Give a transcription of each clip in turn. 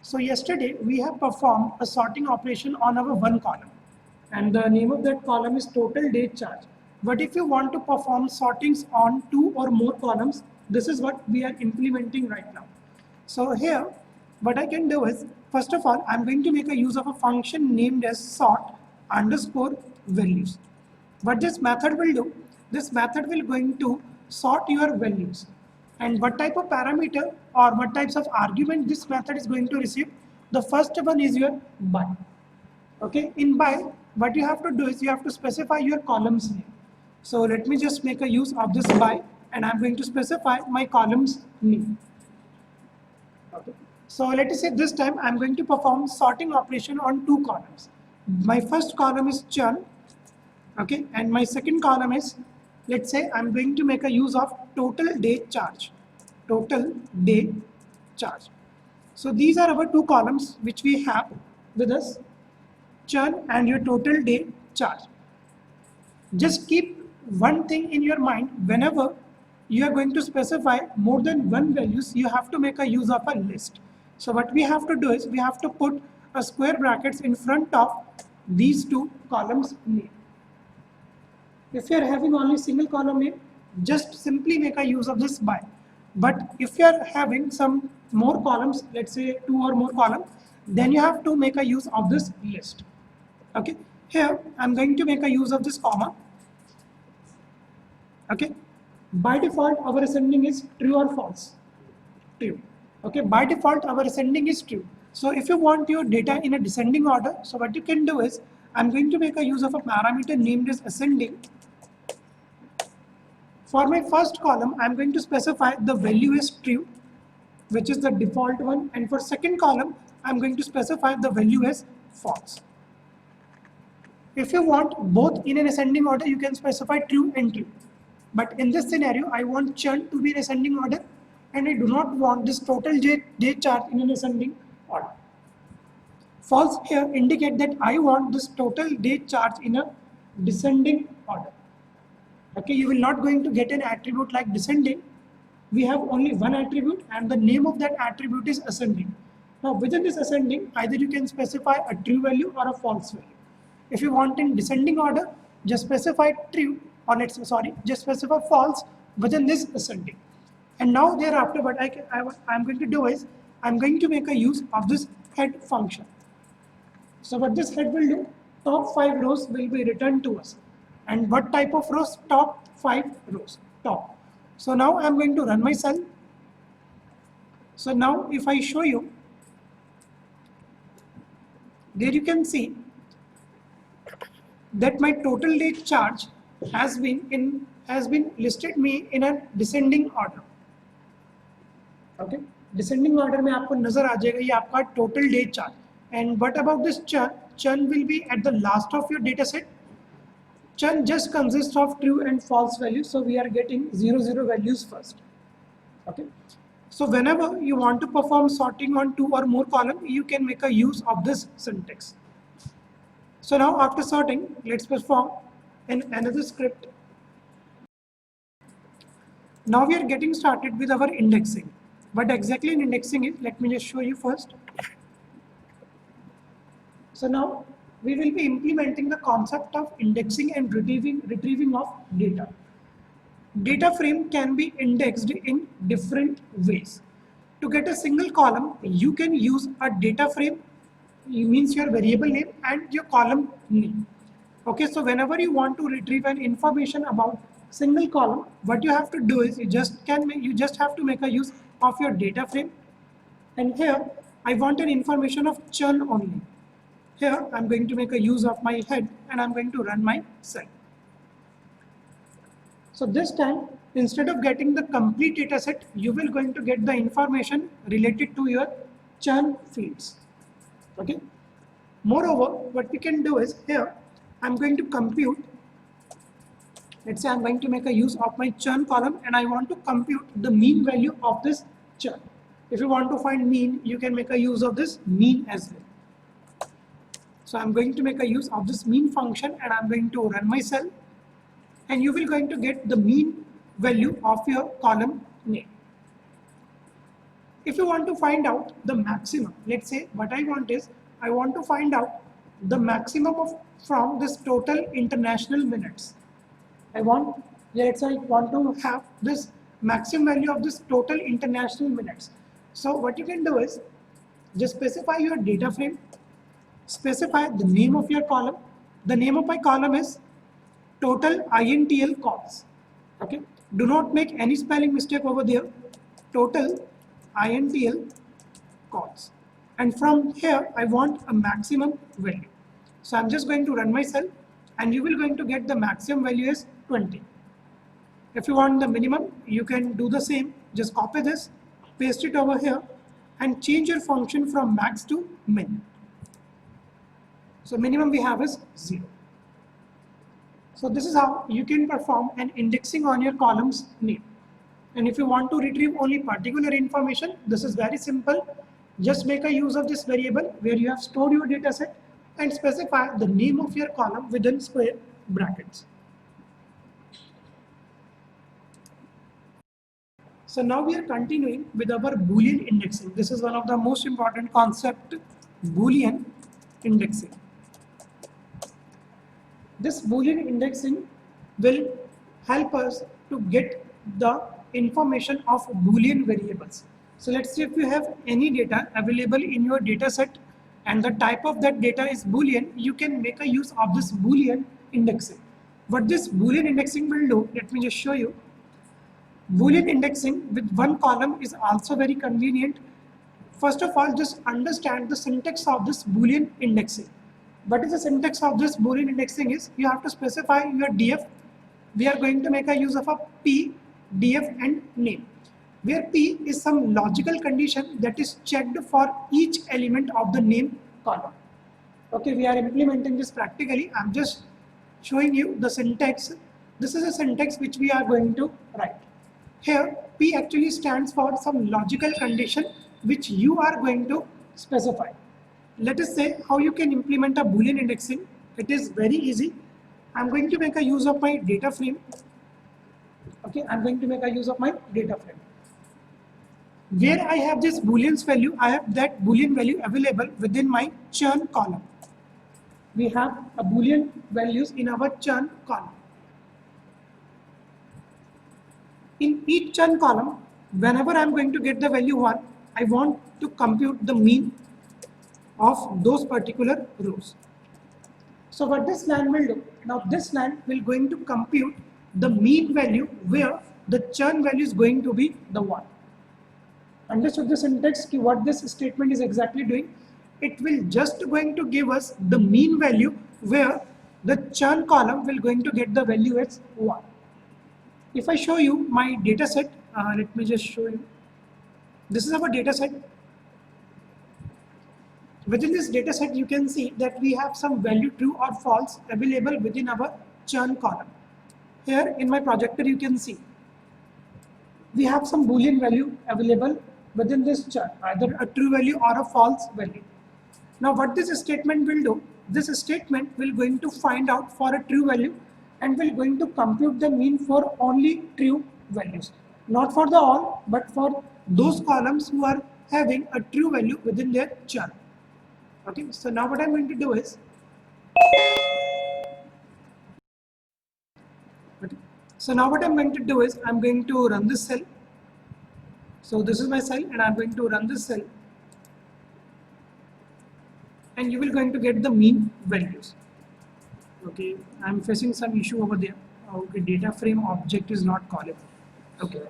So yesterday we have performed a sorting operation on our one column, and the name of that column is total date charge. But if you want to perform sortings on two or more columns, this is what we are implementing right now. So here, what I can do is, first of all, I'm going to make a use of a function named as sort underscore values. What this method will do, this method will going to sort your values. And what type of parameter or what types of argument this method is going to receive? The first one is your by. Okay, in by, what you have to do is you have to specify your columns name. So let me just make a use of this by, and I'm going to specify my columns name. Okay. So let us say this time I'm going to perform sorting operation on two columns. My first column is churn, okay, and my second column is, let's say I'm going to make a use of total day charge. Total day charge. So these are our two columns which we have with us, churn and your total day charge. Just keep one thing in your mind: whenever you are going to specify more than one values, you have to make a use of a list. So what we have to do is we have to put a square brackets in front of these two columns name. If you are having only single column name, just simply make a use of this by. But if you are having some more columns, let's say two or more columns, then you have to make a use of this list. Okay, here I'm going to make a use of this comma. Okay, by default our ascending is true or false? True. Okay, by default our ascending is true. So if you want your data in a descending order, so what you can do is I'm going to make a use of a parameter named as ascending. For my first column, I'm going to specify the value is true, which is the default one, and for second column, I'm going to specify the value as false. If you want both in an ascending order, you can specify true and true. But in this scenario, I want churn to be in ascending order, and I do not want this total day charge in an ascending order. False here indicate that I want this total day charge in a descending order. Okay, you will not going to get an attribute like descending. We have only one attribute, and the name of that attribute is ascending. Now within this ascending, either you can specify a true value or a false value. If you want in descending order, just specify true, or just specify false within this ascending. And now thereafter, what I'm going to do is I'm going to make a use of this head function. So what this head will do, top 5 rows will be returned to us. And what type of rows? Top 5 rows, top. So now I'm going to run my cell. So now if I show you, there you can see that my total day charge has been listed me in a descending order. Okay, descending order में आपको नजर आ जाएगा ये आपका total day charge. And what about this churn? Churn will be at the last of your data set. Churn just consists of true and false values, so we are getting 0, 0 values first. Okay, so whenever you want to perform sorting on two or more columns, you can make a use of this syntax. So now after sorting, let's perform another script. Now we are getting started with our indexing. What exactly an indexing is, let me just show you first. So now we will be implementing the concept of indexing and retrieving of data. Data frame can be indexed in different ways. To get a single column, you can use a data frame, it means your variable name and your column name. Okay, so whenever you want to retrieve an information about single column, what you have to do is you just have to make a use of your data frame. And here I want an information of churn only. Here I'm going to make a use of my head and I'm going to run my cell. So this time, instead of getting the complete data set, you will going to get the information related to your churn fields. Okay. Moreover, what we can do is here I'm going to compute. Let's say I'm going to make a use of my churn column and I want to compute the mean value of this churn. If you want to find mean, you can make a use of this mean as well. So I'm going to make a use of this mean function and I'm going to run my cell, and you will going to get the mean value of your column name. If you want to find out the maximum, let's say what I want is, I want to find out the maximum of from this total international minutes. I want, let's say I want to have this maximum value of this total international minutes. So what you can do is, just specify your data frame, specify the name of your column. The name of my column is total INTL calls. Okay, do not make any spelling mistake over there. Total INTL calls, and from here I want a maximum value. So I'm just going to run my cell, and you will going to get the maximum value is 20. If you want the minimum, you can do the same. Just copy this, paste it over here, and change your function from max to min. So minimum we have is 0. So this is how you can perform an indexing on your columns name. And if you want to retrieve only particular information, this is very simple. Just make a use of this variable where you have stored your data set and specify the name of your column within square brackets. So now we are continuing with our Boolean indexing. This is one of the most important concept, Boolean indexing. This Boolean indexing will help us to get the information of Boolean variables. So let's say if you have any data available in your data set and the type of that data is Boolean, you can make a use of this Boolean indexing. What this Boolean indexing will do, let me just show you. Boolean indexing with one column is also very convenient. First of all, just understand the syntax of this Boolean indexing. What is the syntax of this Boolean indexing is, you have to specify your df. We are going to make a use of a p, df and name, where p is some logical condition that is checked for each element of the name column. Okay, we are implementing this practically. I'm just showing you the syntax. This is a syntax which we are going to write. Here, P actually stands for some logical condition which you are going to specify. Let us say how you can implement a Boolean indexing. It is very easy. I'm going to make a use of my data frame. Okay, I'm going to make a use of my data frame. Where I have this Boolean's value, I have that Boolean value available within my churn column. We have a Boolean values in our churn column. In each churn column, whenever I'm going to get the value 1, I want to compute the mean of those particular rows. So what this line will do, now this line will going to compute the mean value where the churn value is going to be the 1. Understood the syntax? What this statement is exactly doing? It will just going to give us the mean value where the churn column will going to get the value as 1. If I show you my data set, let me just show you. This is our data set. Within this data set, you can see that we have some value true or false available within our churn column. Here in my projector, you can see we have some Boolean value available within this churn, either a true value or a false value. Now what this statement will do, this statement will going to find out for a true value and will going to compute the mean for only true values. Not for the all, but for those columns who are having a true value within their churn. Okay, so now what I'm going to do is, I'm going to run this cell. So this is my cell and I'm going to run this cell. And you will going to get the mean values. Okay, I'm facing some issue over there. Okay, data frame object is not callable. Okay.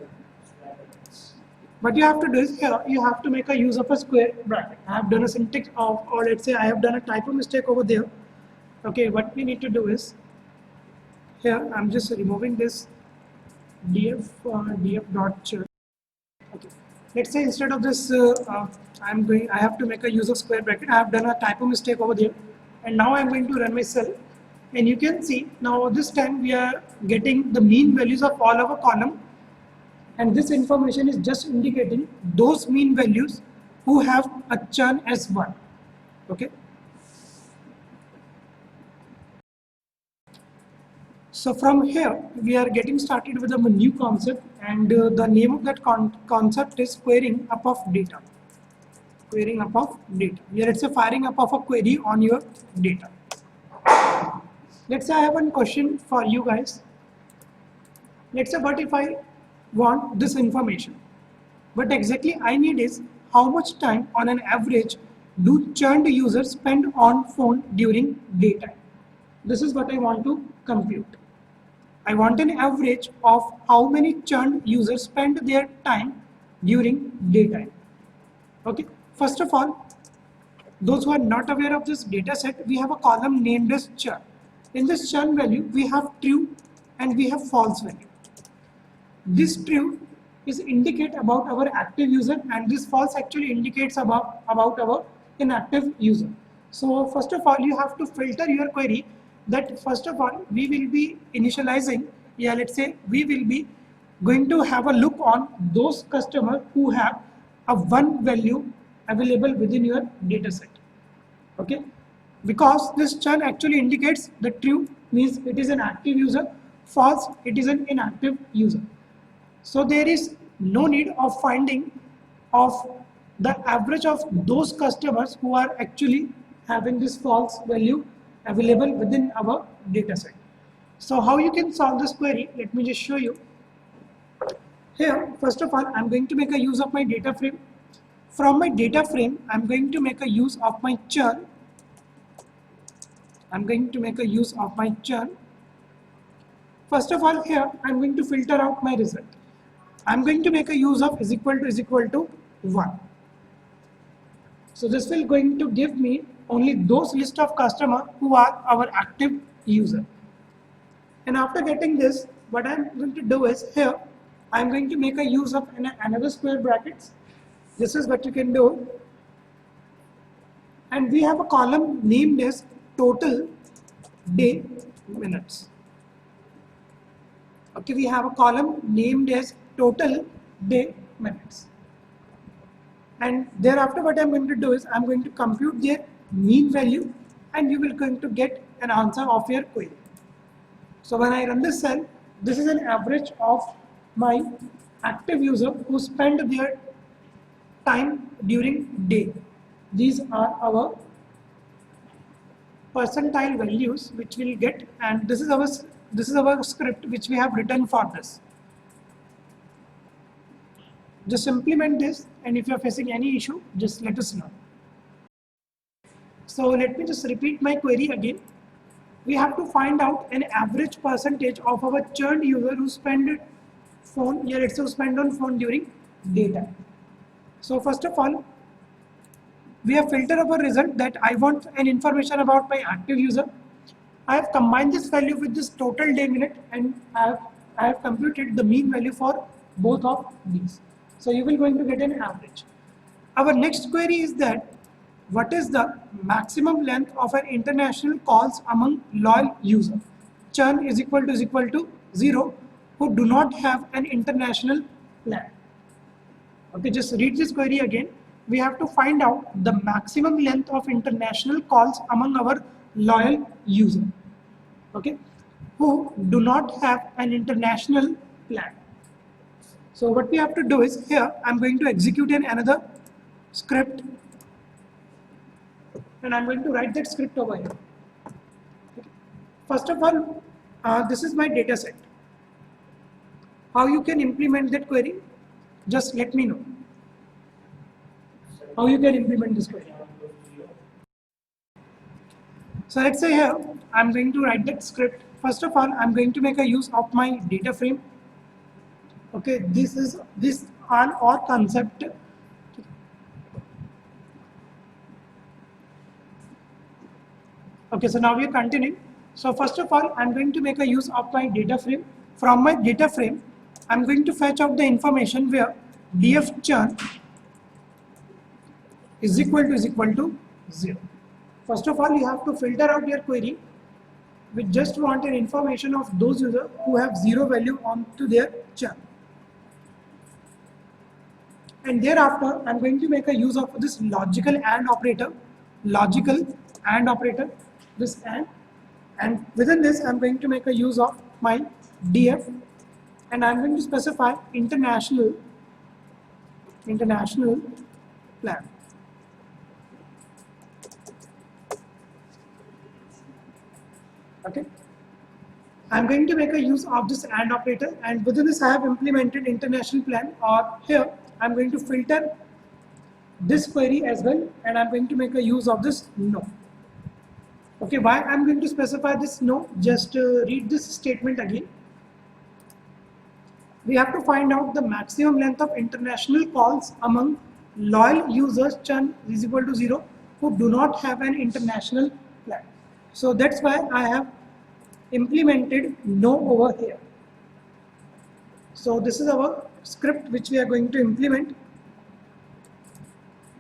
What you have to do is, here you have to make a use of a square bracket. I have done a syntax of, or let's say I have done a typo mistake over there. Okay, what we need to do is, here I'm just removing this df.churn. Okay, let's say instead of this, I have to make a use of square bracket. I have done a typo mistake over there, and now I'm going to run my cell. And you can see now this time we are getting the mean values of all our column, and this information is just indicating those mean values who have a churn as 1. Okay. So from here, we are getting started with a new concept, and the name of that concept is querying up of data. Querying up of data. Here it's a firing up of a query on your data. Let's say I have one question for you guys. Let's say, what if I want this information? What exactly I need is how much time on an average do churned users spend on phone during daytime? This is what I want to compute. I want an average of how many churned users spend their time during daytime. Okay. First of all, those who are not aware of this data set, we have a column named as churn. In this churn value, we have true and we have false value. This true is indicate about our active user, and this false actually indicates about our inactive user. So first of all, you have to filter your query that first of all we will be initializing, let's say we will be going to have a look on those customers who have a one value available within your data set. Okay, because this churn actually indicates the true means it is an active user, false it is an inactive user. So there is no need of finding of the average of those customers who are actually having this false value available within our data set. So how you can solve this query? Let me just show you. Here, first of all, I'm going to make a use of my data frame. From my data frame, I'm going to make a use of my churn. I'm going to make a use of my churn. First of all, here I'm going to filter out my result. I'm going to make a use of is equal to 1. So this will going to give me only those list of customers who are our active user. And after getting this, what I'm going to do is here, I'm going to make a use of another square brackets. This is what you can do. And we have a column named as total day minutes. Okay, we have a column named as total day minutes. And thereafter what I'm going to do is I'm going to compute their mean value, and you will going to get an answer of your query. So when I run this cell, this is an average of my active user who spend their time during day. These are our percentile values which we'll get, and this is our script which we have written for this. Just implement this, and if you are facing any issue, just let us know. So let me just repeat my query again. We have to find out an average percentage of our churned user who spend phone, here it's who spend on phone during daytime. So first of all, we have filtered our result that I want an information about my active user. I have combined this value with this total day minute, and I have computed the mean value for both of these. So you will going to get an average. Our next query is that what is the maximum length of an international calls among loyal user? Churn is equal to 0 who do not have an international plan. Okay, just read this query again. We have to find out the maximum length of international calls among our loyal user. Okay, who do not have an international plan. So what we have to do is here I'm going to execute another script, and I'm going to write that script over here. Okay. First of all, this is my data set. How you can implement that query? Just let me know. How you can implement this query? So let's say here I'm going to write that script. First of all, I'm going to make a use of my data frame. Okay, this on our concept. Okay, so now we are continuing. So first of all, I'm going to make a use of my data frame. From my data frame, I'm going to fetch out the information where df churn is equal to 0. First of all, you have to filter out your query. We just want an information of those users who have 0 value onto their churn. And thereafter, I'm going to make a use of this logical AND operator, this AND, and within this, I'm going to make a use of my DF, and I'm going to specify international plan. Okay. I'm going to make a use of this AND operator, and within this I have implemented international plan, or here I'm going to filter this query as well, and I'm going to make a use of this no. Okay, why I'm going to specify this no? Just read this statement again. We have to find out the maximum length of international calls among loyal users churn is equal to 0 who do not have an international plan. So that's why I have implemented no over here. So this is our script which we are going to implement.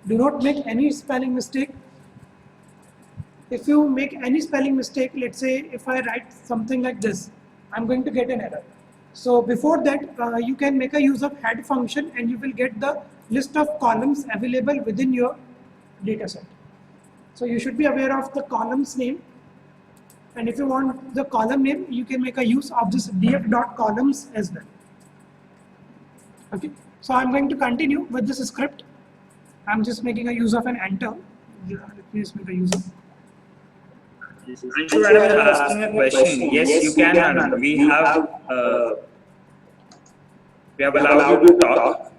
Do not make any spelling mistake. If you make any spelling mistake, let's say if I write something like this, I'm going to get an error. So before that, you can make a use of head function and you will get the list of columns available within your data set. So you should be aware of the columns name. And if you want the column name, you can make a use of this df.columns as well. Okay. So I'm going to continue with this script. I'm just making a use of an enter. Let me just make a use of. Anshu madam is asking a question. Yes, you can, madam. We have allowed you to talk.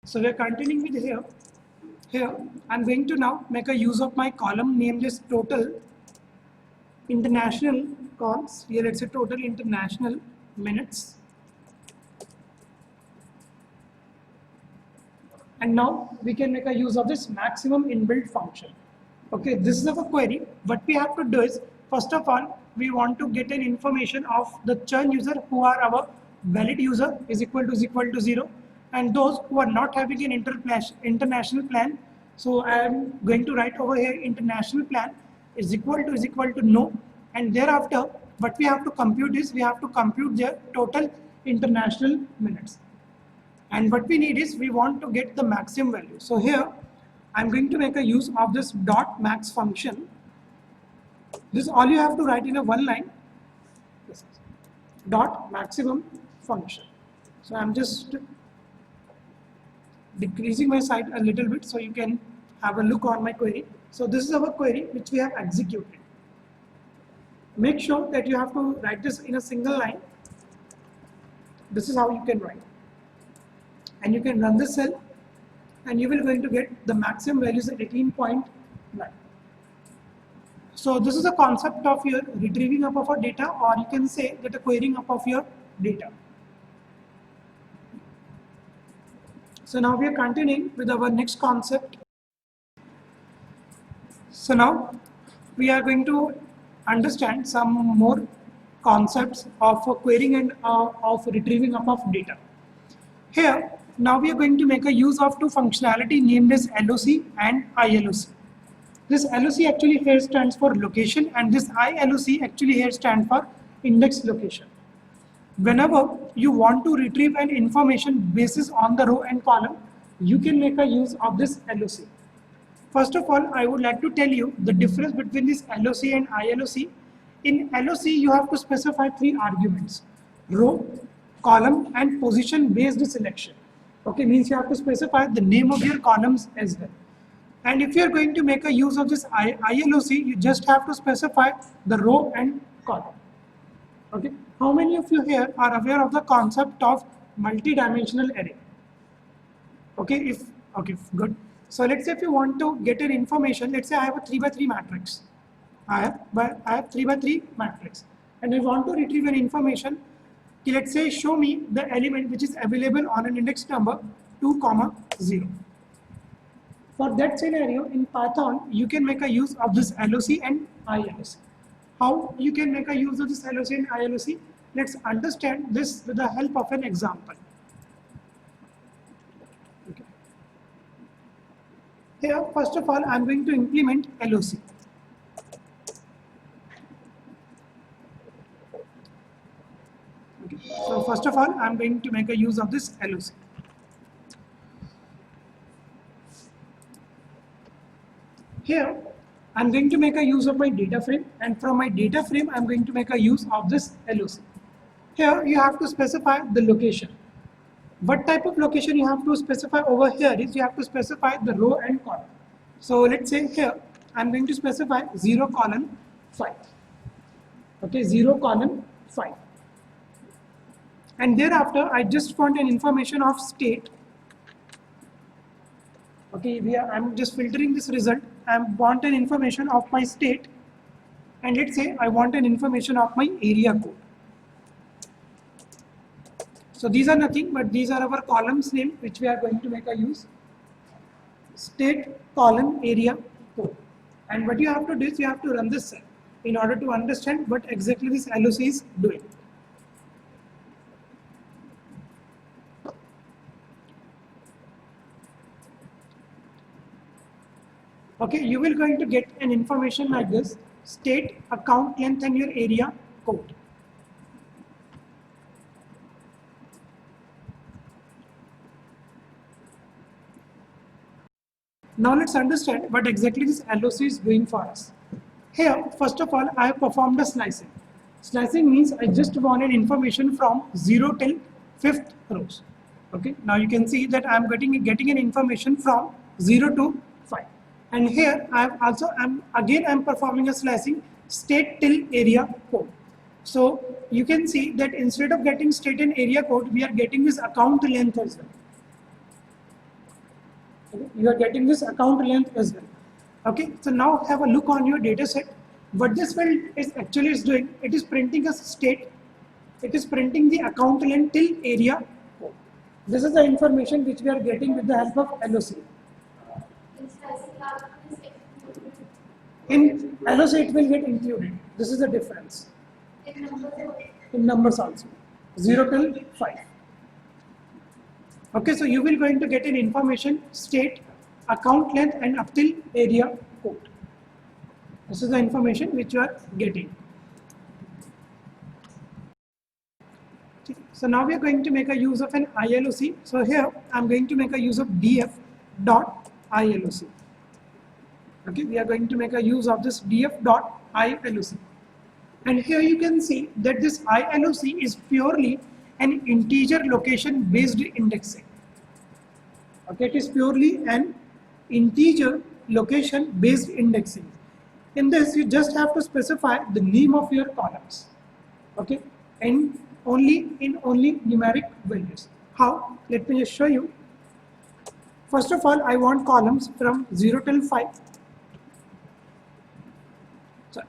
So we are continuing with here. Here, I'm going to now make a use of my column named as total international calls. Here let's say total international minutes. And now we can make a use of this maximum inbuilt function. Okay, this is our query. What we have to do is, first of all, we want to get an information of the churn user who are our valid user is equal to 0, and those who are not having an international plan. So I am going to write over here international plan is equal to no, and thereafter what we have to compute is we have to compute their total international minutes. And what we need is we want to get the maximum value. So here I'm going to make a use of this dot max function. This all you have to write in a one line. This is dot maximum function. So I'm just decreasing my site a little bit so you can have a look on my query. So this is our query which we have executed. Make sure that you have to write this in a single line. This is how you can write. And you can run this cell and you will going to get the maximum values at 18.9. So this is the concept of your retrieving up of our data, or you can say that a querying up of your data. So now we are continuing with our next concept. So now we are going to understand some more concepts of querying and of retrieving up of data. Here, now we are going to make a use of two functionality named as LOC and ILOC. This LOC actually here stands for location, and this ILOC actually here stands for index location. Whenever you want to retrieve an information basis on the row and column, you can make a use of this LOC. First of all, I would like to tell you the difference between this LOC and ILOC. In LOC, you have to specify three arguments: row, column, and position based selection. Okay, means you have to specify the name of your columns as well. And if you are going to make a use of this ILOC, you just have to specify the row and column. Okay, how many of you here are aware of the concept of multi-dimensional array? Okay, good. So let's say if you want to get an information, let's say I have a 3 by 3 matrix. I have 3 by 3 matrix, and I want to retrieve an information. Let's say show me the element which is available on an index number 2, 0. For that scenario in Python, you can make a use of this LOC and ILOC. How you can make a use of this LOC and ILOC? Let's understand this with the help of an example. Okay. Here, first of all, I'm going to implement LOC. Okay. So first of all, I'm going to make a use of this LOC. Here, I'm going to make a use of my data frame, and from my data frame, I'm going to make a use of this LOC. Here you have to specify the location. What type of location you have to specify over here is you have to specify the row and column. So let's say here I'm going to specify 0 colon 5. Okay, 0 colon 5. And thereafter I just want an information of state. Okay, I'm just filtering this result. I want an information of my state, and let's say I want an information of my area code. So these are nothing but these are our columns name which we are going to make a use. State column area code. And what you have to do is you have to run this cell in order to understand what exactly this LOC is doing. Okay, you will going to get an information like this: state, account length, and your area code. Now let's understand what exactly this LOC is doing for us. Here, first of all, I have performed a slicing. Slicing means I just wanted information from 0 till 5th rows. Okay, now you can see that I am getting an information from 0 to 5. And here I'm performing a slicing state till area code. So you can see that instead of getting state and area code, we are getting this account length as well. Okay, you are getting this account length as well. Okay, so now have a look on your data set. What this field is doing, it is printing a state, it is printing the account length till area code. This is the information which we are getting with the help of LOC. In LOC it will get included. This is the difference. In numbers also. 0 till 5. Okay, so you will going to get an information state, account length, and up till area code. This is the information which you are getting. So now we are going to make a use of an ILOC. So here I am going to make a use of df.ILOC. Okay, we are going to make a use of this df.ILOC. And here you can see that this ILOC is purely an integer location based indexing. Okay, it is purely an integer location based indexing. In this, you just have to specify the name of your columns. Okay, and only numeric values. How? Let me just show you. First of all, I want columns from 0 till 5. Sorry.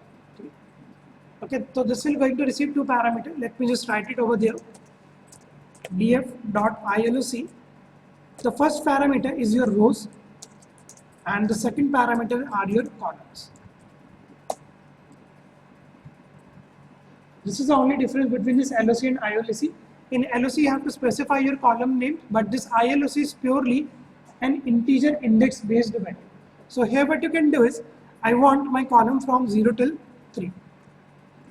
Okay, so this will going to receive 2 parameters. Let me just write it over there. df.ILOC. The first parameter is your rows, and the second parameter are your columns. This is the only difference between this LOC and ILOC. In LOC, you have to specify your column name, but this ILOC is purely an integer index based value. So here what you can do is, I want my column from 0 till 3.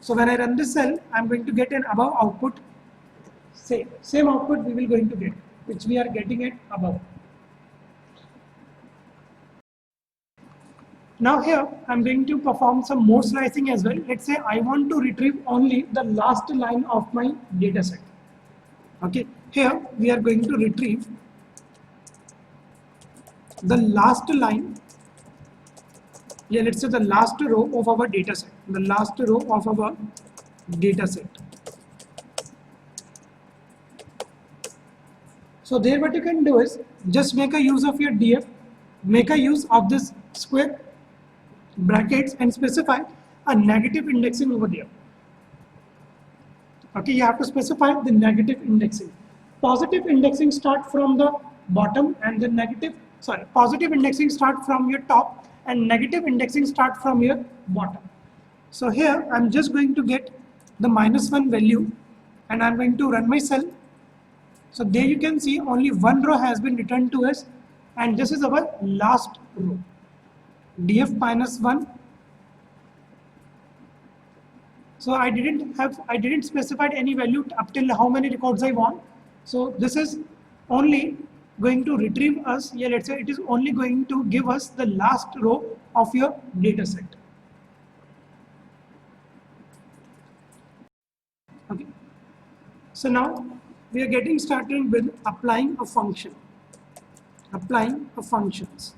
So when I run this cell, I am going to get an above output. Same output we will going to get, which we are getting it above. Now here I am going to perform some more slicing as well. Let's say I want to retrieve only the last line of my data set. Okay, here we are going to retrieve the last line. Yeah, let's say the last row of our data set. The last row of our data set. So there what you can do is just make a use of your df, make a use of this square brackets and specify a negative indexing over there. Okay, you have to specify the negative indexing. Positive indexing start from the bottom and the positive indexing start from your top and negative indexing start from your bottom. So here I'm just going to get the -1 value and I'm going to run my cell. So there you can see only one row has been returned to us, and this is our last row. df -1. So I didn't specify any value up till how many records I want. So this is only going to retrieve us. Yeah, let's say it is only going to give us the last row of your data set. Okay. So now we are getting started with applying a function. Applying a functions.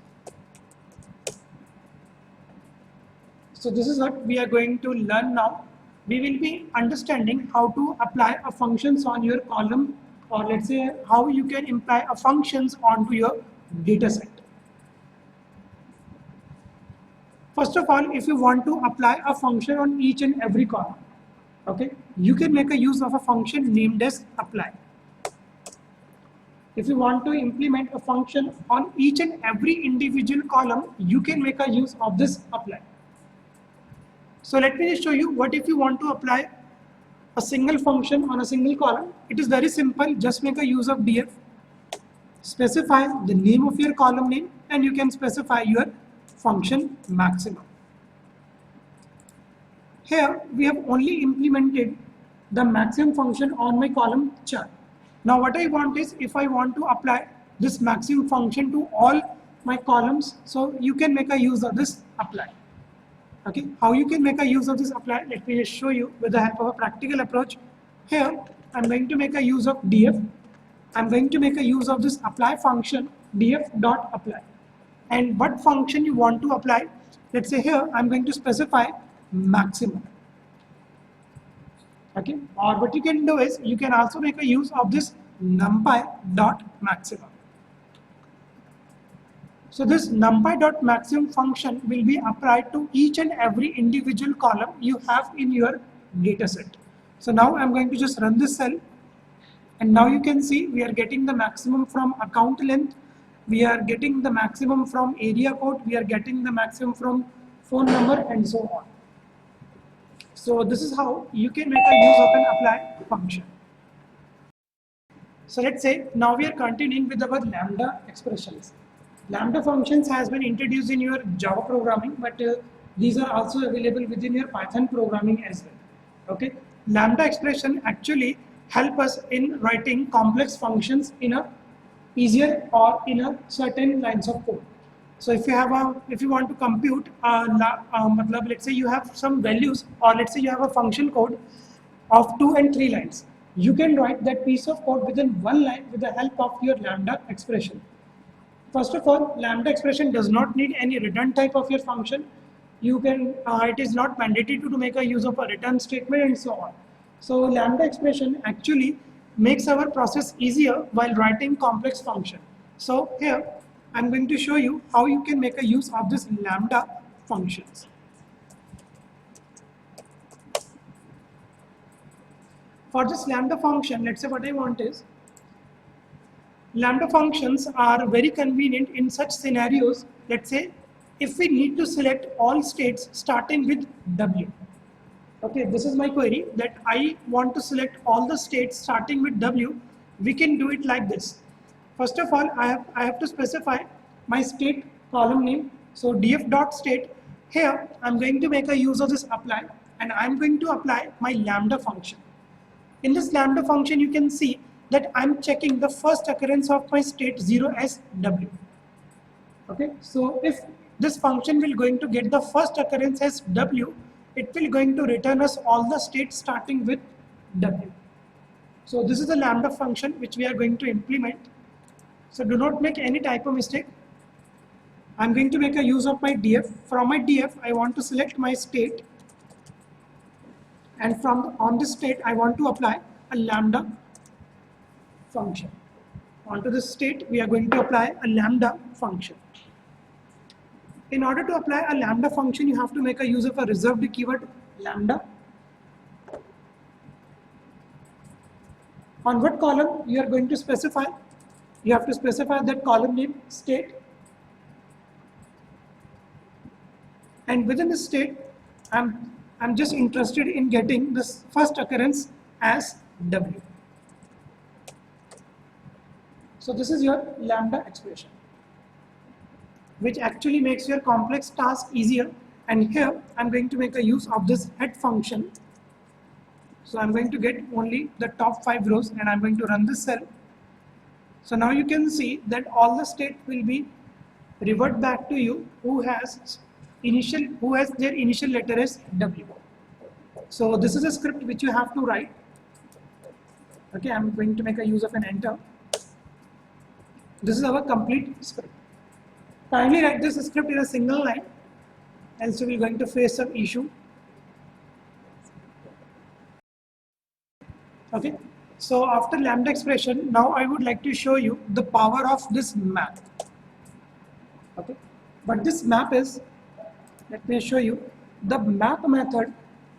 So this is what we are going to learn now. We will be understanding how to apply a functions on your column, or let's say how you can apply a functions onto your data set. First of all, if you want to apply a function on each and every column, okay, you can make a use of a function named as apply. If you want to implement a function on each and every individual column, you can make a use of this apply. So let me just show you what if you want to apply a single function on a single column. It is very simple. Just make a use of df, specify the name of your column name, and you can specify your function maximum. Here we have only implemented the maximum function on my column chart. Now what I want is, if I want to apply this maximum function to all my columns, so you can make a use of this apply. Okay, how you can make a use of this apply, let me just show you with the help of a practical approach. Here I'm going to make a use of df. I'm going to make a use of this apply function df.apply. And what function you want to apply, let's say here I'm going to specify maximum. Okay, or what you can do is you can also make a use of this numpy.maximum. So this numpy.maximum function will be applied to each and every individual column you have in your data set. So now I'm going to just run this cell, and now you can see we are getting the maximum from account length, we are getting the maximum from area code, we are getting the maximum from phone number, and so on. So this is how you can make a use of an apply function. So let's say now we are continuing with our lambda expressions. Lambda functions has been introduced in your Java programming, but these are also available within your Python programming as well. Okay, lambda expression actually help us in writing complex functions in a easier or in a certain lines of code. So if you want to compute let's say you have some values, or let's say you have a function code of 2 and 3 lines, you can write that piece of code within 1 line with the help of your lambda expression. First of all, lambda expression does not need any return type of your function. You can it is not mandatory to make a use of a return statement and so on. So lambda expression actually makes our process easier while writing complex function. So here I'm going to show you how you can make a use of this lambda functions. For this lambda function, let's say what I want is, lambda functions are very convenient in such scenarios. Let's say if we need to select all states starting with W. Okay, this is my query that I want to select all the states starting with W. We can do it like this. First of all, I have to specify my state column name. So df.state. Here I'm going to make a use of this apply, and I'm going to apply my lambda function. In this lambda function, you can see that I'm checking the first occurrence of my state 0 as W. Okay, so if this function will going to get the first occurrence as W, it will going to return us all the states starting with W. So this is the lambda function which we are going to implement. So do not make any type of mistake. I'm going to make a use of my df. From my df, I want to select my state, and on this state I want to apply a lambda function. Onto this state we are going to apply a lambda function. In order to apply a lambda function, you have to make a use of a reserved keyword lambda. On what column you are going to specify? You have to specify that column name state, and within the state I'm just interested in getting this first occurrence as W. So this is your lambda expression, which actually makes your complex task easier. And here I'm going to make a use of this head function. So I'm going to get only the top 5 rows, and I'm going to run this cell. So now you can see that all the state will be revert back to you who has their initial letter as W. So this is a script which you have to write. Okay, I'm going to make a use of an enter. This is our complete script. Kindly write this script in a single line, else you will going to face some issue. Okay, so after lambda expression, now I would like to show you the power of this map. Okay, but this map is, let me show you, the map method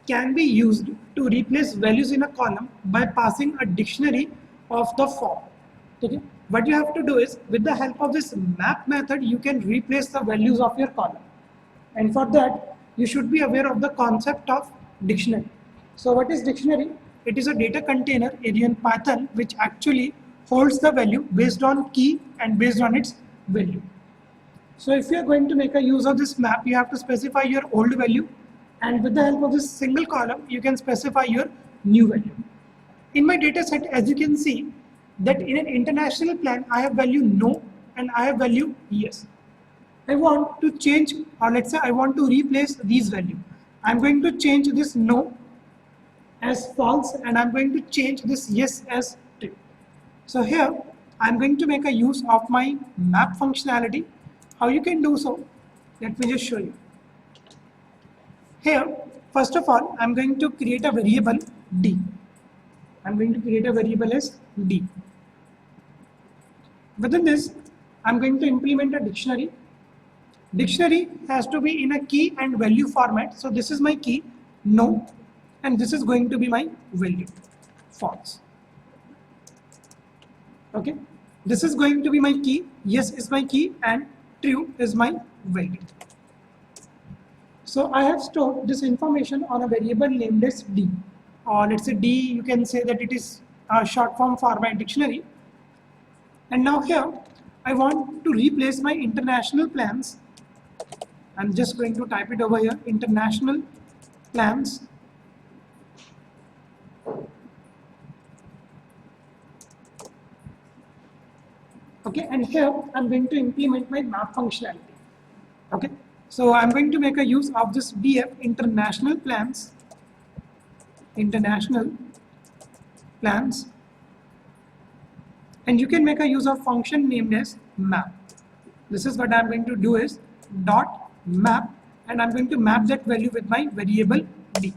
can be used to replace values in a column by passing a dictionary of the form. Okay, what you have to do is, with the help of this map method, you can replace the values of your column, and for that you should be aware of the concept of dictionary. So what is dictionary? It is a data container in Python which actually holds the value based on key and based on its value. So if you are going to make a use of this map, you have to specify your old value, and with the help of this single column you can specify your new value. In my data set, as you can see, that in an international plan I have value no and I have value yes. I want to change, or let's say I want to replace these values. I'm going to change this no as false and I'm going to change this yes as true. So here I'm going to make a use of my map functionality. How you can do so? Let me just show you. Here, first of all, I'm going to create a variable d. I'm going to create a variable as d. Within this, I'm going to implement a dictionary. Dictionary has to be in a key and value format. So this is my key, no, and this is going to be my value, false. Okay, this is going to be my key, yes is my key, and true is my value. So I have stored this information on a variable named as d, or let's say d, you can say that it is a short form for my dictionary. And now here I want to replace my international plans. I'm just going to type it over here, international plans. Okay, and here I'm going to implement my map functionality. Okay, so I'm going to make a use of this df international plans, and you can make a use of function named as map. This is what I'm going to do is dot map, and I'm going to map that value with my variable d.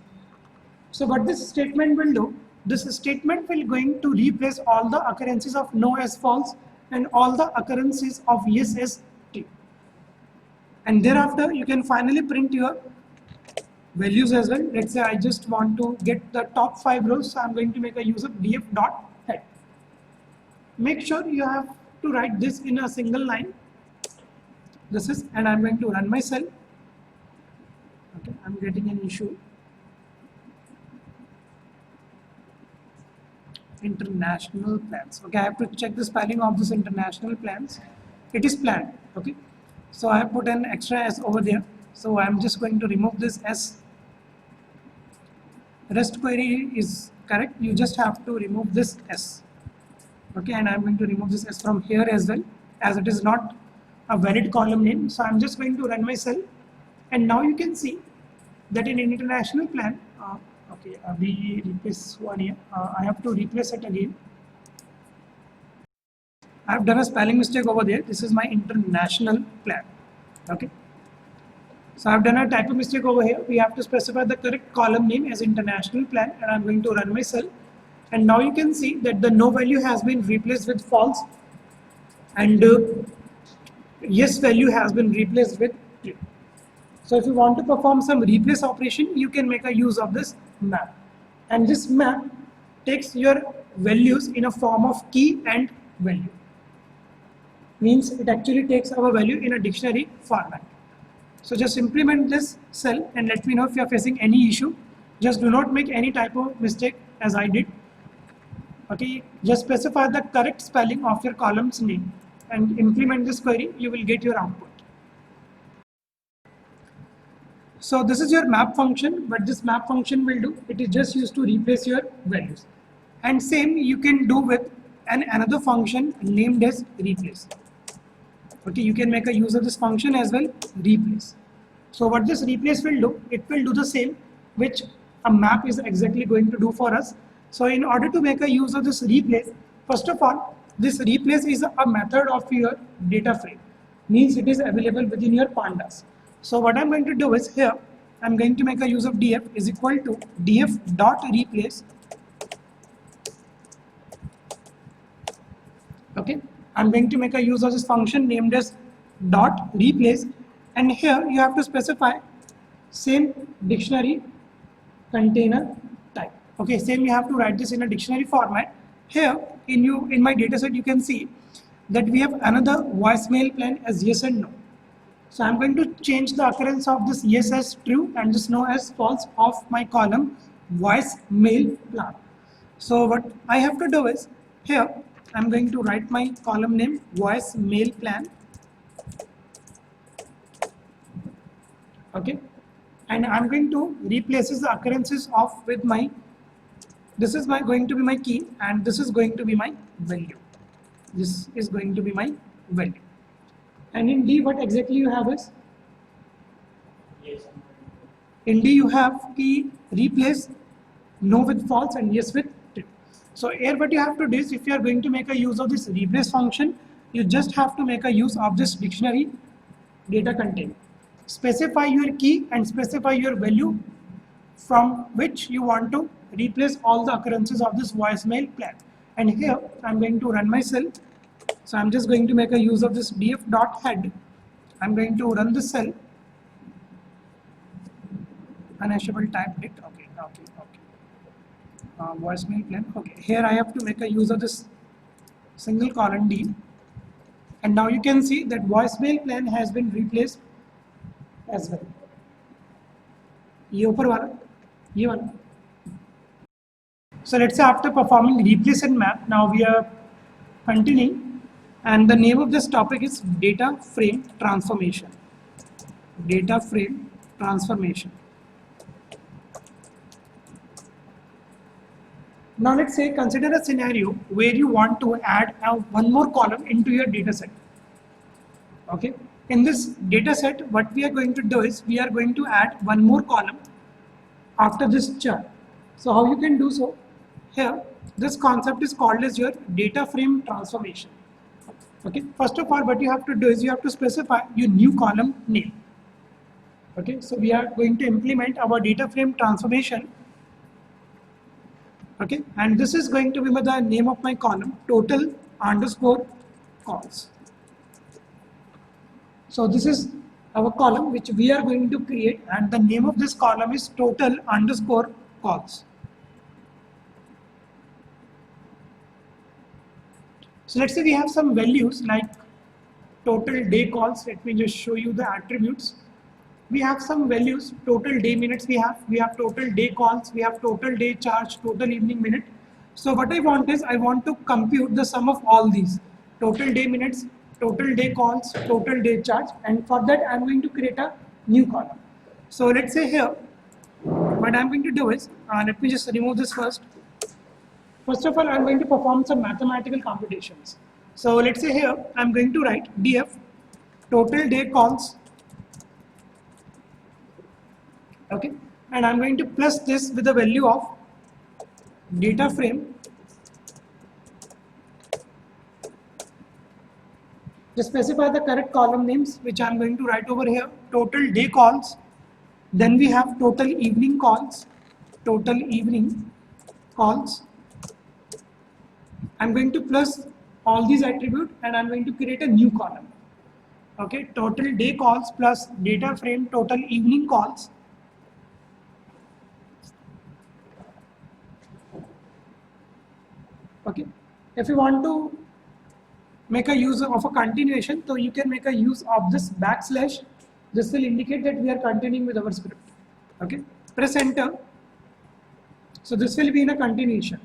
So what this statement will do, this statement will going to replace all the occurrences of no as false and all the occurrences of yes as true. And thereafter you can finally print your values as well. Let's say I just want to get the top 5 rows, so I'm going to make a use of df dot head. Make sure you have to write this in a single line. This is, and I'm going to run my cell. Okay, I'm getting an issue. International plans. Okay, I have to check the spelling of this international plans. It is planned. Okay, so I have put an extra s over there. So I'm just going to remove this s. Rest query is correct. You just have to remove this s. Okay, and I'm going to remove this s from here as well, as it is not a valid column name. So I'm just going to run my cell, and now you can see that in international plan, we replace one here. I have to replace it again. I have done a spelling mistake over there. This is my international plan. Okay, so I have done a typo mistake over here. We have to specify the correct column name as international plan, and I'm going to run my cell. And now you can see that the no value has been replaced with false, and yes value has been replaced with true. So if you want to perform some replace operation, you can make a use of this map. And this map takes your values in a form of key and value. Means it actually takes our value in a dictionary format. So just implement this cell and let me know if you are facing any issue. Just do not make any typo mistake as I did. Okay, just specify the correct spelling of your column's name and implement this query. You will get your output. So this is your map function. What this map function will do, it is just used to replace your values. And same you can do with another function named as replace. Okay, you can make a use of this function as well, replace. So what this replace will do, it will do the same which a map is exactly going to do for us. So in order to make a use of this replace, first of all, this replace is a method of your data frame, means it is available within your pandas. So what I'm going to do is here, I'm going to make a use of df is equal to df dot replace. Okay, I'm going to make a use of this function named as dot replace, and here you have to specify same dictionary container type. Okay, same you have to write this in a dictionary format. Here in my data set you can see that we have another voicemail plan as yes and no. So I'm going to change the occurrence of this yes as true and this no as false of my column voicemail plan. So what I have to do is here I'm going to write my column name voicemail plan. Okay, and I'm going to replace the occurrences of with my, this is going to be my key and this is going to be my value. This is going to be my value. And in D, what exactly you have is? Yes. In D, you have key replace no with false and yes with true. So here, what you have to do is, if you are going to make a use of this replace function, you just have to make a use of this dictionary data container. Specify your key and specify your value from which you want to replace all the occurrences of this voicemail plan. And here, I'm going to run my cell. So I'm just going to make a use of this df dot head. I'm going to run the cell. Unashable type it. Okay. Voicemail plan. Okay. Here I have to make a use of this single column D. And now you can see that voicemail plan has been replaced as well. ये ऊपर वाला, ये वाला. So let's say after performing replace and map, now we are continuing. And the name of this topic is data frame transformation. Data frame transformation. Now let's say consider a scenario where you want to add one more column into your data set. Okay. In this data set, what we are going to do is we are going to add one more column after this chart. So how you can do so? Here, this concept is called as your data frame transformation. Okay, first of all, what you have to do is you have to specify your new column name. Okay, so we are going to implement our data frame transformation. Okay, and this is going to be the name of my column, total underscore calls. So this is our column which we are going to create, and the name of this column is total underscore calls. So let's say we have some values like total day calls. Let me just show you the attributes. We have some values, total day minutes we have total day calls, we have total day charge, total evening minute. So what I want is I want to compute the sum of all these, total day minutes, total day calls, total day charge, and for that I'm going to create a new column. So let's say here, what I'm going to do is, let me just remove this first. First of all, I'm going to perform some mathematical computations. So let's say here, I'm going to write df total day calls. Okay, and I'm going to plus this with the value of data frame. Just specify the correct column names, which I'm going to write over here. Total day calls. Then we have total evening calls. Total evening calls. I'm going to plus all these attributes and I'm going to create a new column. Okay, total day calls plus data frame total evening calls. Okay, if you want to make a use of a continuation, so you can make a use of this backslash. This will indicate that we are continuing with our script. Okay, press enter. So this will be in a continuation.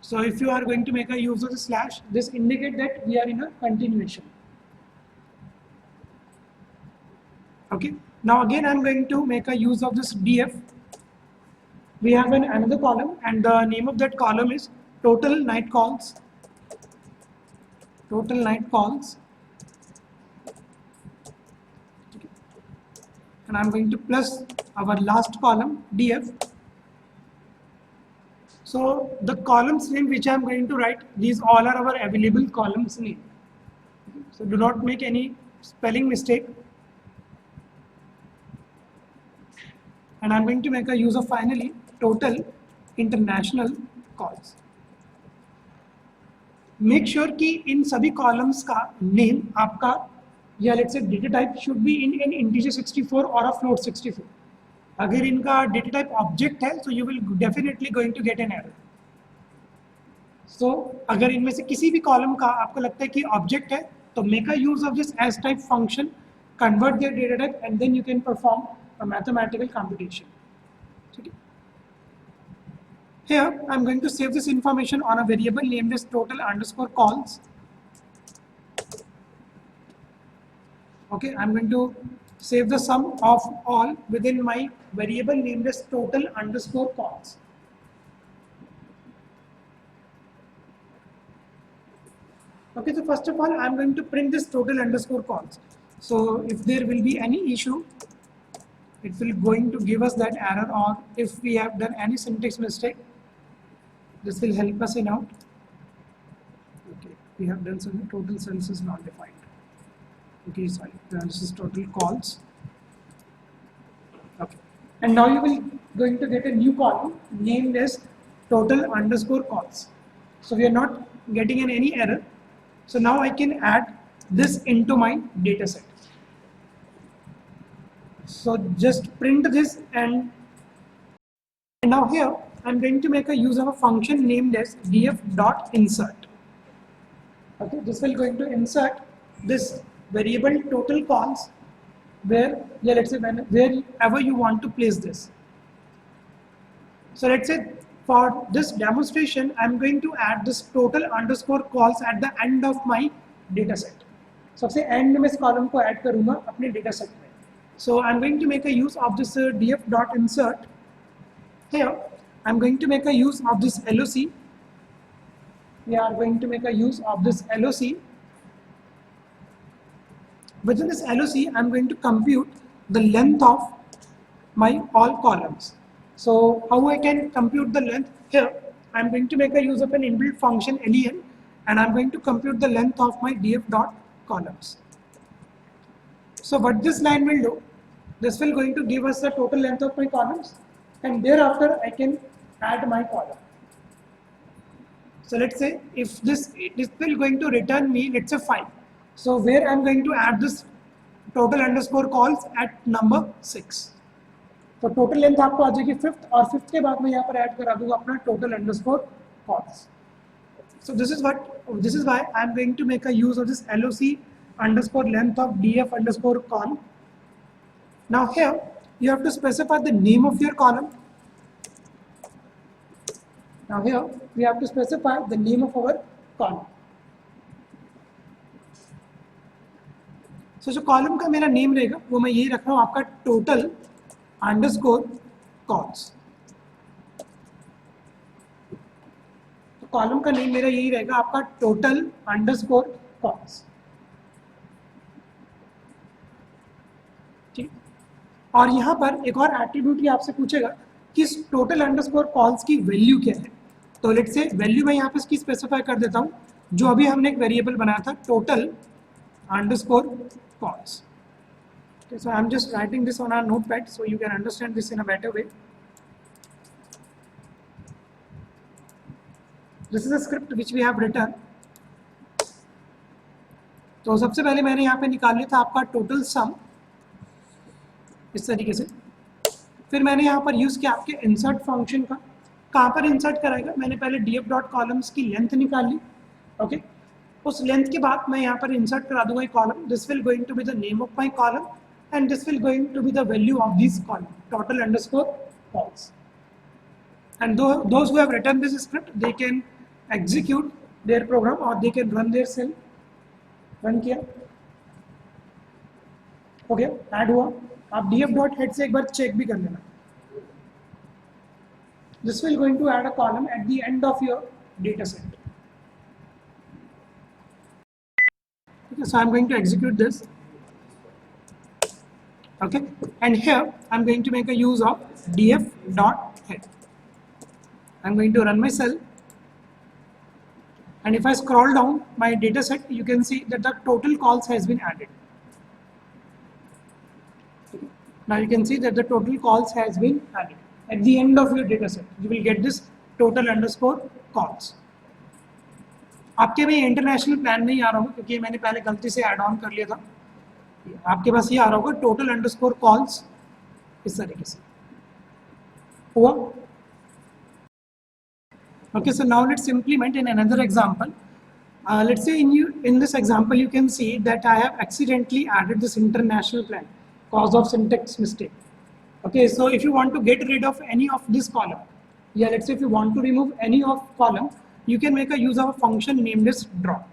So if you are going to make a use of the slash, this indicate that we are in a continuation. Okay, now again I'm going to make a use of this df. We have another column and the name of that column is total night calls. Total night calls. Okay. And and I'm going to plus our last column df. So the columns name which I'm going to write, these all are our available columns name. So do not make any spelling mistake. And I'm going to make a use of finally total international calls. Make sure कि इन सभी columns का name आपका या let's say data type should be in an integer 64 or a float 64. अगर इनका data type object है, so you will definitely going to get an error. So अगर इनमें से किसी भी column का आपको लगता है कि object है, तो make a use of this as type function, convert their data type, and then you can perform a mathematical computation. Okay. Here I'm going to save this information on a variable named as total underscore calls. Okay, I'm going to save the sum of all within my variable named as total underscore calls. Okay, so first of all, I'm going to print this total underscore calls. So if there will be any issue, it will going to give us that error, or if we have done any syntax mistake, this will help us in out. Okay, we have done some total cells is not defined. Okay, sorry, this is total calls. Okay, and now you will going to get a new column named as total underscore calls. So we are not getting in any error. So now I can add this into my data set. So just print this, and now here I'm going to make a use of a function named as df.insert. Okay, this will going to insert this variable total calls where, yeah, let's say wherever you want to place this. So let's say for this demonstration, I'm going to add this total underscore calls at the end of my data set. सबसे end में इस column को add करूँगा अपने data set में. So I'm going to make a use of this df.insert. Here I'm going to make a use of this LOC. We are going to make a use of this LOC. Within this LOC, I'm going to compute the length of my all columns. So how I can compute the length? Here I'm going to make a use of an inbuilt function len, and I'm going to compute the length of my df.columns. So what this line will do, this will going to give us the total length of my columns, and thereafter I can add my column. So let's say if this will going to return me, let's say 5. So where I'm going to add this total underscore calls at number 6. तो total length आपको आ जाएगी 5th, और 5th के बाद मैं यहाँ पर add करा दूंगा अपना total underscore calls. So this is why I'm going to make a use of this LOC underscore length of df underscore call. Now here you have to specify the name of your column. Now here we have to specify the name of our column. So जो column का मेरा name रहेगा वो मैं यही रख रहा हूँ आपका total underscore calls. तो कॉलम का नेम मेरा यही रहेगा आपका टोटल अंडरस्कोर कॉल्स. ठीक, और यहाँ पर एक और एट्रीब्यूट ही आपसे पूछेगा कि इस टोटल अंडरस्कोर कॉल्स की वैल्यू क्या है. तो लेट्स से वैल्यू मैं यहाँ पे इसकी स्पेसिफाई कर देता हूँ, जो अभी हमने एक वेरिएबल बनाया था total underscore calls. Okay, so I'm just writing this on our notepad so you can understand this in a better way. This is a script which we have written. तो सबसे पहले मैंने यहाँ पे निकाल लिया था आपका टोटल सम इस तरीके से. फिर मैंने यहाँ पर यूज़ किया आपके इंसर्ट फंक्शन का. कहाँ पर इंसर्ट कराएगा, मैंने पहले df डॉट कॉलम्स की लेंथ निकाल ली. ओके, उस लेंथ के बाद मैं यहाँ पर इंसर्ट करा दूंगा column. This will going to be the name of my column, and this will going to be the value of this column, total underscore calls. And those who have written this script, they can execute their program or they can run their cell. Run किया, हो गया, add हुआ. आप df.head से एक बार check भी कर लेना. This will going to add a column at the end of your data set. Okay, so I'm going to execute this. Okay, and here I'm going to make a use of df dot head. I'm going to run my cell, and if I scroll down my data set, you can see that the total calls has been added. Okay. Now you can see that the total calls has been added. At the end of your data set, you will get this total underscore calls. आपके में international plan नहीं आ रहा होगा क्योंकि मैंने पहले गलती से ऐड ऑन कर लिया था. आपके पास ये आ रहा होगा टोटल अंडरस्कोर कॉल्स इस तरीके से हुआ. Okay, so now let's implement in another example. Let's say in this example you can see that I have accidentally added this international plan cause of syntax mistake. Okay, so if you want to get rid of any of this column, yeah, let's say if you want to remove any of column, you can make a use of a function named as drop.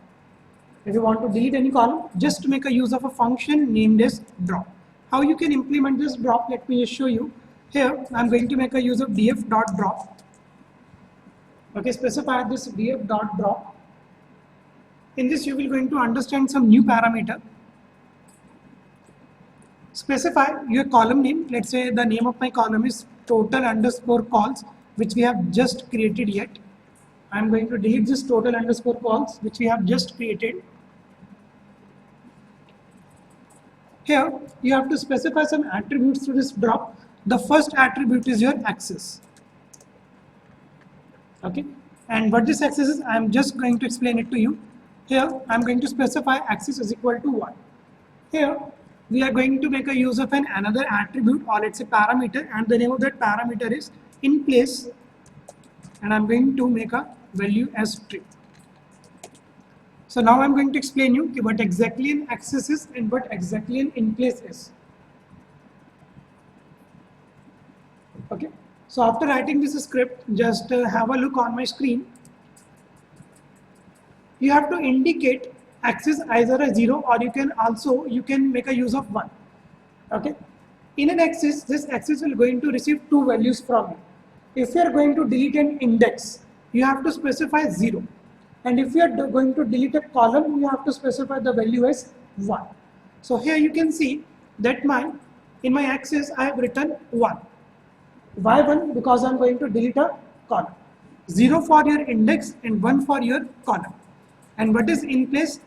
If you want to delete any column, just make a use of a function named as drop. How you can implement this drop, let me just show you. Here I'm going to make a use of df.drop. Okay, specify this df.drop. In this you will going to understand some new parameter. Specify your column name. Let's say the name of my column is total underscore calls, which we have just created yet. I'm going to delete this total underscore calls which we have just created. Here you have to specify some attributes to this drop. The first attribute is your access. Okay, and what this access is, I'm just going to explain it to you. Here I'm going to specify access is equal to 1. Here we are going to make a use of another attribute, or let's say parameter, and the name of that parameter is in place, and I'm going to make a value as string. So now I'm going to explain you what exactly an access is and what exactly an in place is. Okay, so after writing this script, just have a look on my screen. You have to indicate access either a 0, or you can make a use of 1. Okay, in an access, this access will going to receive 2 values from you. If you are going to delete an index, you have to specify 0, and if you are going to delete a column, you have to specify the value as 1. So here you can see that in my access I have written 1. Why 1? Because I'm going to delete a column. 0 for your index and 1 for your column. And what is in place?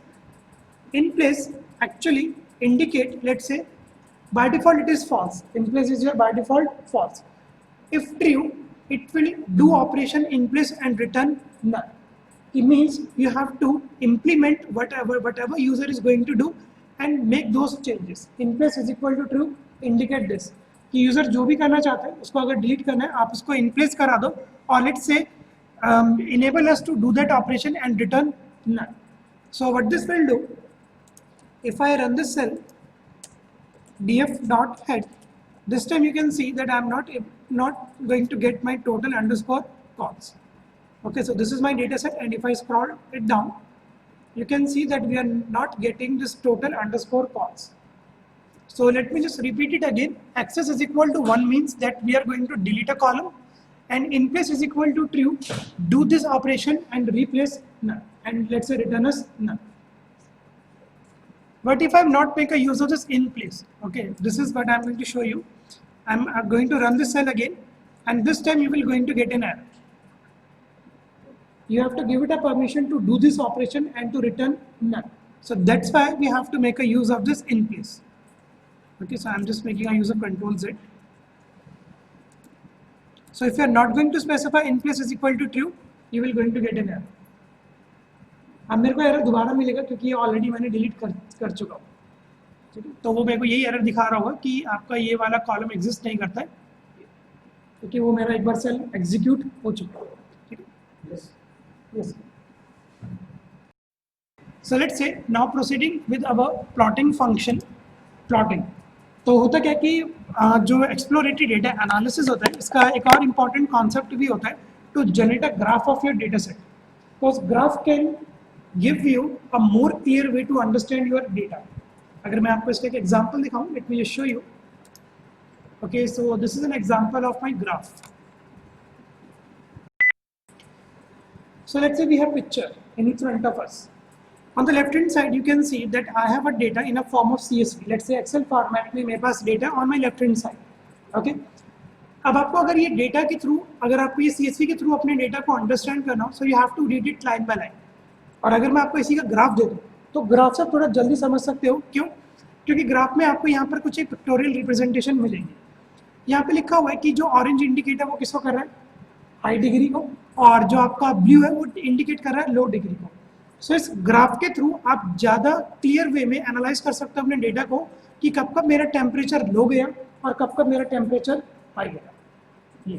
In place actually indicate, let's say by default it is false. In place is your by default false. If true, it will do operation in place and return null. It means you have to implement whatever user is going to do and make those changes. In place is equal to true, indicate this कि user जो भी करना चाहता है उसको अगर delete करना है आप उसको इन प्लेस करा दो, और let's say enable us to do that operation and return null. So what this will do, if I run this cell df.head, this time you can see that I'm not going to get my total underscore calls. Okay, so this is my data set, and if I scroll it down, you can see that we are not getting this total underscore calls. So let me just repeat it again. Access is equal to 1 means that we are going to delete a column, and in place is equal to true, do this operation and replace null, and let's say return us null. But if I'm not make a use of this in place, okay, this is what I'm going to show you. I'm going to run this cell again, and this time you will going to get an error. You have to give it a permission to do this operation and to return null. So that's why we have to make a use of this in place. Okay, so I'm just making a use of Control Z. So if you are not going to specify in place is equal to true, you will going to get an error. अब मेरे को error दोबारा मिलेगा क्योंकि ये already मैंने delete कर चुका हूँ. ठीक है, तो वो मेरे को यही एरर दिखा रहा होगा कि आपका ये वाला कॉलम एग्जिस्ट नहीं करता है क्योंकि वो मेरा एक बार सेल एग्जीक्यूट हो चुका है. ठीक है, yes. So let's say now proceeding with our plotting function. Plotting तो होता क्या कि जो एक्सप्लोरेटरी डेटा एनालिसिस होता है, इसका एक और इम्पॉर्टेंट कॉन्सेप्ट भी होता है to generate a graph of your data set. Because graph can give you a more clear way to understand your data. अगर मैं आपको इसका एक एग्जांपल दिखाऊं, let me just show you. Okay, so this is an example of my graph. So let's say we have picture in front of us. On the left hand side, you can see that I have a data in a form of CSV. Let's say Excel format में मेरे पास data on my left hand side. Okay. अब आपको अगर ये data के through, अगर आपको ये CSV के थ्रू अपने डेटा को अंडरस्टैंड करना हो, so you have to read it line by line. और अगर मैं आपको इसी का ग्राफ दे दूँ तो ग्राफ से थोड़ा जल्दी समझ सकते हो. क्यों? क्योंकि ग्राफ में आपको यहाँ पर कुछ एक पिक्टोरियल रिप्रेजेंटेशन मिलेंगे. यहाँ पे लिखा हुआ है कि जो ऑरेंज इंडिकेट है वो किसको कर रहा है, हाई डिग्री को, और जो आपका ब्लू है वो इंडिकेट कर रहा है लो डिग्री को. सो इस ग्राफ के थ्रू आप ज़्यादा क्लियर वे में एनालाइज कर सकते हो अपने डेटा को कि कब कब मेरा टेम्परेचर लो गया और कब कब मेरा टेम्परेचर हाई गया. ये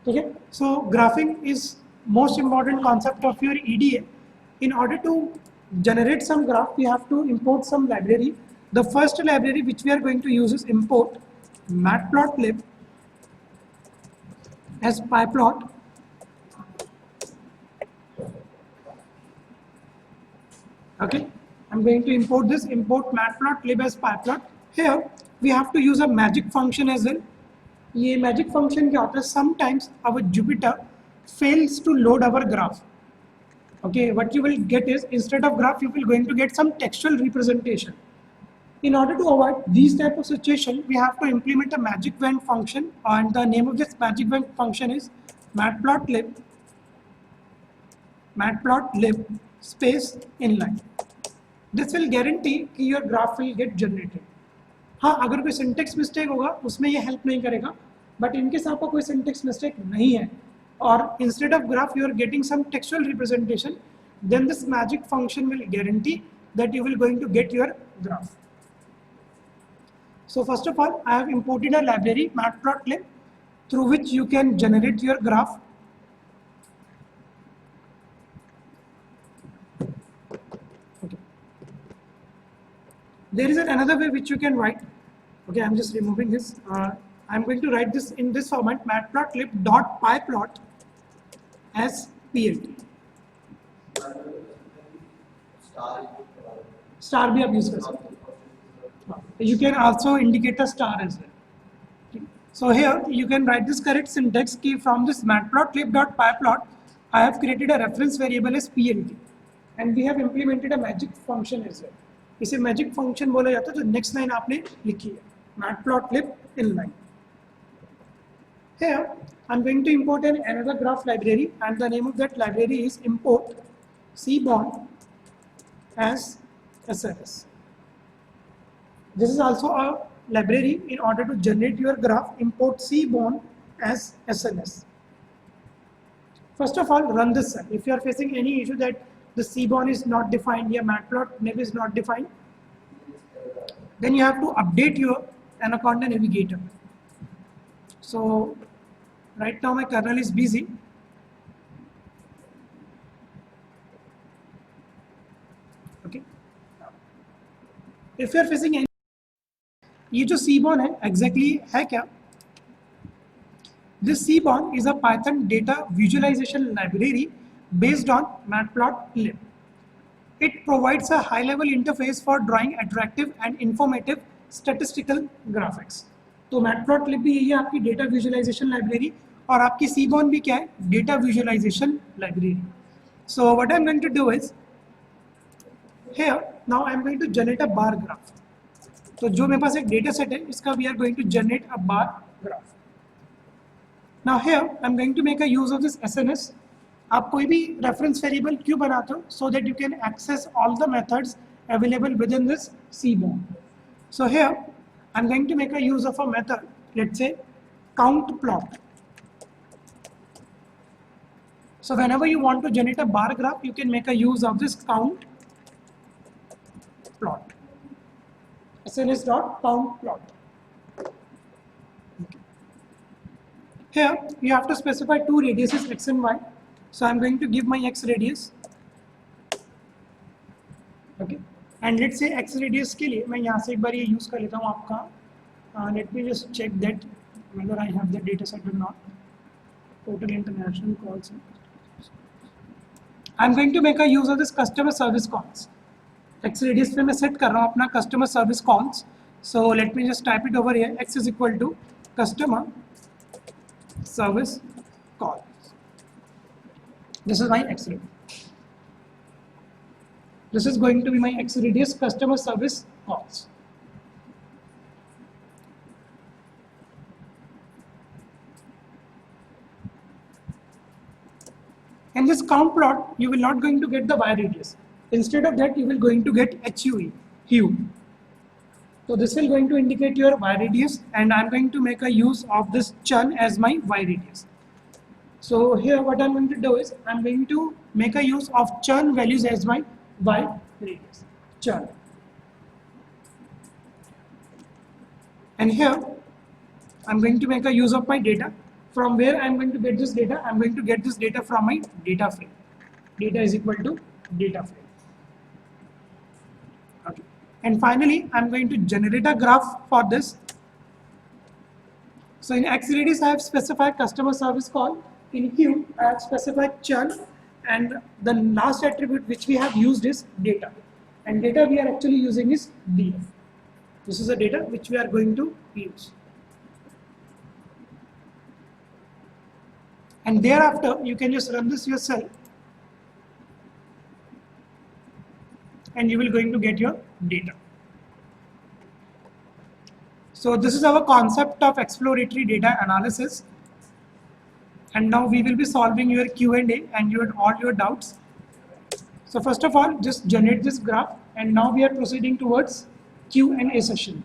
ठीक है. So graphing is most important concept of your EDA. In order to generate some graph, we have to import some library. The first library which we are going to use is import matplotlib as pyplot. Okay, I'm going to import this, import matplotlib as pyplot. Here we have to use a magic function as well. ये magic function क्या होता है? Sometimes our Jupyter fails to load our graph. Okay, what you will get is, instead of graph, you will going to get some textual representation. In order to avoid these type of situation, we have to implement a magic wand function, and the name of this magic wand function is matplotlib space inline. This will guarantee कि your graph will get generated. हाँ, अगर कोई syntax mistake होगा उसमें ये help नहीं करेगा, but in case आपका कोई syntax mistake नहीं है or instead of graph you are getting some textual representation, then this magic function will guarantee that you will going to get your graph. So first of all, I have imported a library matplotlib through which you can generate your graph. Okay. There is another way which you can write. Okay, I'm just removing this. I'm going to write this in this format, matplotlib.pyplot as plt. Star भी आप use कर सकते हो. You can also indicate a star as well. So here you can write this correct syntax कि from this matplotlib.pyplot I have created a reference variable as plt and we have implemented a magic function as well. इसे magic function बोला जाता है जो next line आपने लिखी है, matplotlib inline. Here I'm going to import another graph library, and the name of that library is import seaborn as SLS. This is also a library in order to generate your graph. Import seaborn as SLS. First of all, run this cell. If you are facing any issue that the seaborn is not defined, your matplotlib is not defined, then you have to update your Anaconda Navigator. So right now my kernel is busy. Okay. If you are facing any, ये जो seaborn है exactly है क्या? This seaborn is a Python data visualization library based on matplotlib. It provides a high-level interface for drawing attractive and informative statistical graphics. तो matplotlib भी यही है आपकी डेटा विजुअलाइजेशन लाइब्रेरी, और आपकी सीबॉर्न भी क्या है, data visualisation library. So what I am going to do is, here now I am going to generate a bar graph. तो जो मेरे पास एक डेटा सेट है इसका we are going to generate a bar graph. Now here I am going to make a use of this SNS. आप कोई भी रेफरेंस वेरिएबल क्यों बनाते हो, so that you can access all the methods available within this Seaborn. So here I'm going to make a use of a method, let's say count plot. So whenever you want to generate a bar graph, you can make a use of this count plot. SNS.count plot. Here you have to specify two radiuses x and y. So I'm going to give my x radius. Okay. And let's say x radius के लिए मैं यहाँ से एक बार ये use कर लेता हूँ आपका. Let me just check that whether I have the data set or not. Total international calls. I'm going to make a use of this customer service calls. X radius पे मैं set कर रहा हूँ अपना customer service calls. So let me just type it over here. X is equal to customer service call. This is my X radius. This is going to be my XRadius customer service calls. In this count plot, you will not going to get the Y radius. Instead of that, you will going to get HUE, hue. So this will going to indicate your Y radius, and I'm going to make a use of this churn as my Y radius. So here what I'm going to do is, I'm going to make a use of churn values as my Y radius, churn. And here, I'm going to make a use of my data. From where I'm going to get this data? I'm going to get this data from my data frame. Data is equal to data frame. Okay. And finally, I'm going to generate a graph for this. So in XRadius, I have specified customer service call. In Hue, I have specified churn, and the last attribute which we have used is data. And data we are actually using is DF. This is the data which we are going to use. And thereafter, you can just run this yourself, and you will going to get your data. So this is our concept of exploratory data analysis. And now we will be solving your Q&A and all your doubts. So first of all, just generate this graph, and now we are proceeding towards Q&A session.